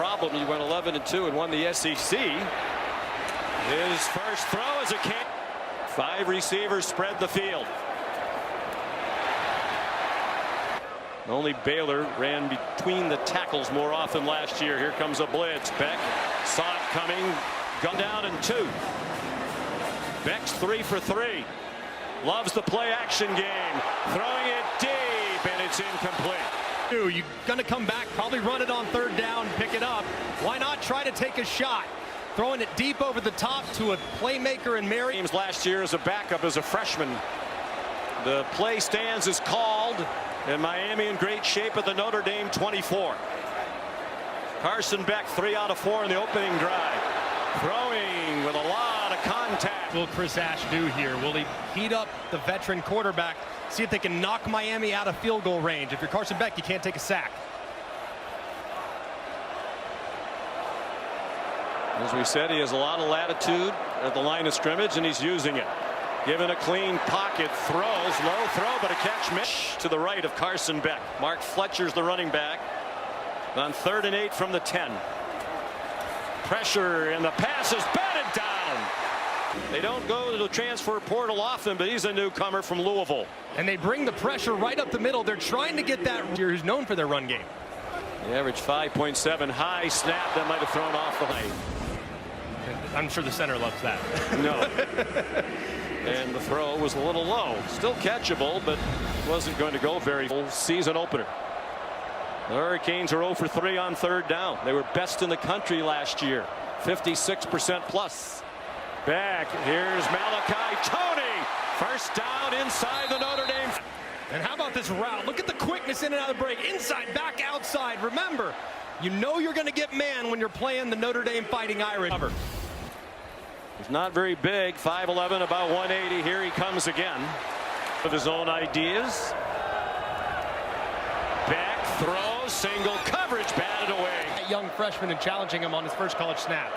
problem. He went 11-2 and won the SEC. His first throw is a catch. 5 receivers spread the field. Only Baylor ran between the tackles more often last year. Here comes a blitz. Beck saw it coming. Gun down and 2. Beck's 3 for 3. Loves the play action game. Throwing it deep, and it's incomplete. You're going to come back, probably run it on 3rd down, pick it up. Why not try to take a shot? Throwing it deep over the top to a playmaker in Mary. Games last year as a backup as a freshman. The play stands is called, and Miami in great shape at the Notre Dame 24. Carson Beck 3 out of 4 in the opening drive. Throwing with a lot of contact. Will Chris Ash do here? Will he heat up the veteran quarterback? See if they can knock Miami out of field goal range. If you're Carson Beck, you can't take a sack. As we said, he has a lot of latitude at the line of scrimmage, and he's using it. Given a clean pocket, throws, low throw, but a catch miss to the right of Carson Beck. Mark Fletcher's the running back on 3rd and 8 from the 10. Pressure, and the pass is batted down. They don't go to the transfer portal often, but he's a newcomer from Louisville. And they bring the pressure right up the middle. They're trying to get that who's known for their run game. The average 5.7 high snap that might have thrown off the height. I'm sure the center loves that. No. And the throw was a little low. Still catchable, but wasn't going to go very full. Season opener. The Hurricanes are 0 for 3 on 3rd down. They were best in the country last year. 56% plus. Back. Here's Malachi Tony. First down inside the Notre Dame. And how about this route? Look at the quickness in and out of the break. Inside, back, outside. Remember, you know you're going to get man when you're playing the Notre Dame Fighting Irish. He's not very big. 5'11", about 180. Here he comes again with his own ideas. Beck throws, single coverage, batted away. That young freshman and challenging him on his first college snap.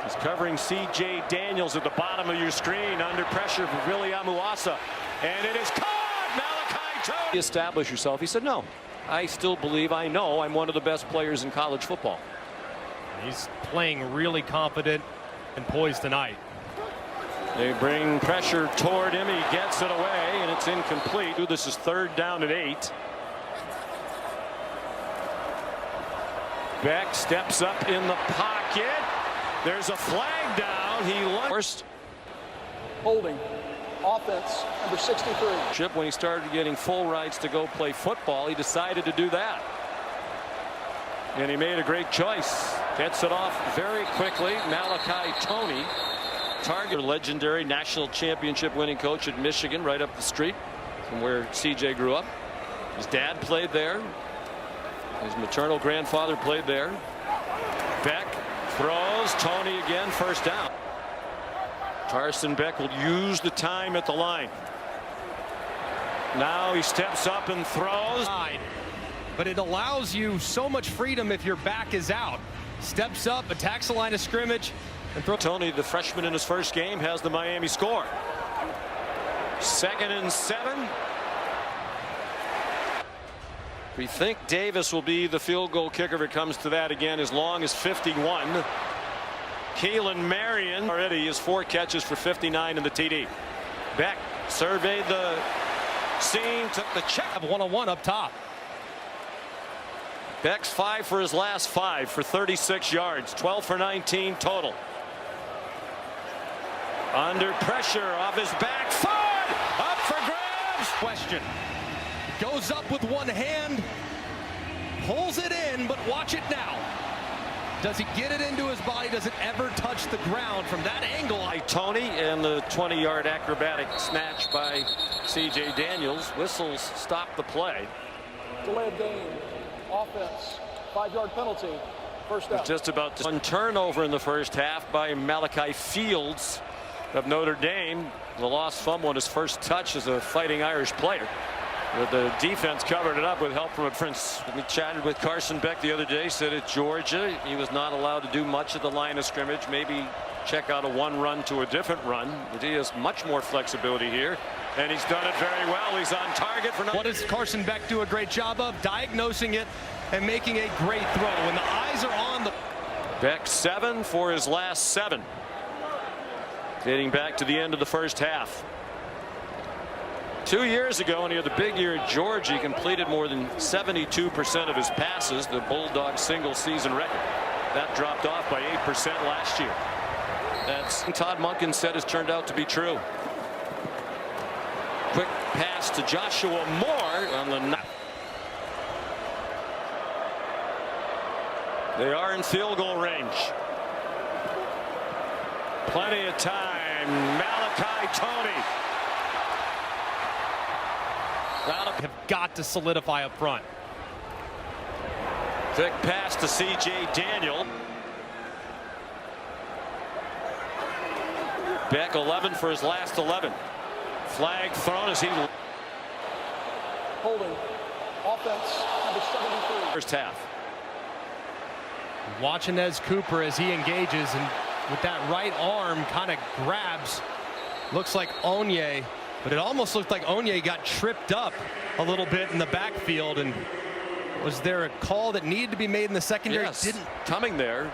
He's covering C.J. Daniels at the bottom of your screen under pressure for Willie Amuasa. And it is caught! Malachi Tony! Establish yourself. He said, no, I still believe I know I'm one of the best players in college football. He's playing really confident and poised tonight. They bring pressure toward him. He gets it away, and it's incomplete. This is 3rd down and 8. Beck steps up in the pocket. There's a flag down. He first holding offense number 63. Chip, when he started getting full rights to go play football, he decided to do that. And he made a great choice. Gets it off very quickly. Malachi Tony, target, legendary national championship winning coach at Michigan, right up the street from where CJ grew up. His dad played there. His maternal grandfather played there. Beck throws. Tony again, first down. Carson Beck will use the time at the line. Now he steps up and throws. But it allows you so much freedom if your back is out. Steps up, attacks the line of scrimmage, and throws. Tony, the freshman in his first game, has the Miami score. 2nd and 7. We think Davis will be the field goal kicker if it comes to that again, as long as 51. Keelan Marion already has 4 catches for 59 in the TD. Beck surveyed the scene, took the check. 1-on-1 up top. Beck's 5 for his last 5 for 36 yards, 12 for 19 total. Under pressure, off his back foot, up for grabs. Question. Goes up with one hand, pulls it in, but watch it now. Does he get it into his body? Does it ever touch the ground from that angle? Tony, and the 20-yard acrobatic snatch by C.J. Daniels. Whistles stop the play. Delay of game. Offense. 5-yard penalty. First down. Just about one turnover in the first half by Malachi Fields of Notre Dame. The lost fumble on his first touch as a Fighting Irish player. But the defense covered it up with help from a Prince. We chatted with Carson Beck the other day, said at Georgia he was not allowed to do much at the line of scrimmage, maybe check out a one run to a different run. But he has much more flexibility here, and he's done it very well. He's on target for. What does Carson Beck do a great job of? Diagnosing it and making a great throw. When the eyes are on the Beck 7 for his last 7. Dating back to the end of the first half. 2 years ago, when he had the big year at Georgia, he completed more than 72% of his passes, the Bulldogs single season record. That dropped off by 8% last year. That's Todd Monken said has turned out to be true. Quick pass to Joshua Moore on the. They are in field goal range. Plenty of time. Malachi Tony. have got to solidify up front. Quick pass to C.J. Daniel. Beck 11 for his last 11. Flag thrown as he. Holding. Offense number 73. First half. Watching as Cooper as he engages and with that right arm kind of grabs. Looks like Onye, but it almost looked like Onye got tripped up a little bit in the backfield. And was there a call that needed to be made in the secondary? Yes, didn't. Coming there.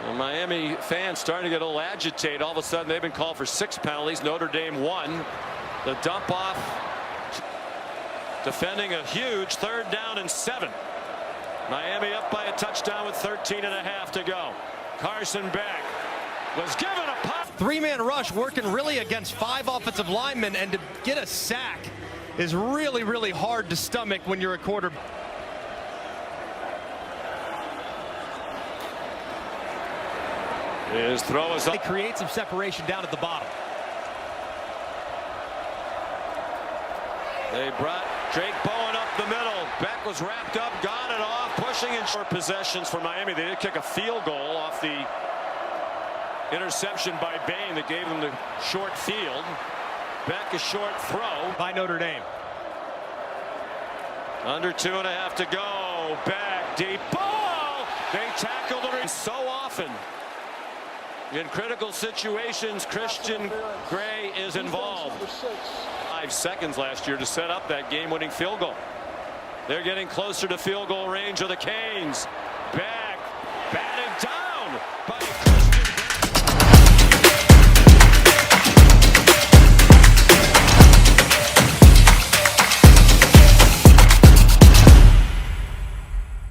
Well, Miami fans starting to get a little agitated. All of a sudden they've been called for 6 penalties. Notre Dame 1. The dump off. Defending a huge 3rd down and 7. Miami up by a touchdown with 13.5 to go. Carson Beck was given a pop. 3-man rush working really against 5 offensive linemen, and to get a sack is really, really hard to stomach when you're a quarterback. His throw is up. They create some separation down at the bottom. They brought Drake Bowen up the middle. Beck was wrapped up, got it off, pushing in short possessions for Miami. They did kick a field goal off the interception by Bain that gave them the short field. Beck a short throw By Notre Dame. Under 2.5 to go. Beck deep ball. They tackled her so often. In critical situations, Christian Gray is involved. 5 seconds last year to set up that game-winning field goal. They're getting closer to field goal range of the Canes. Beck batted down by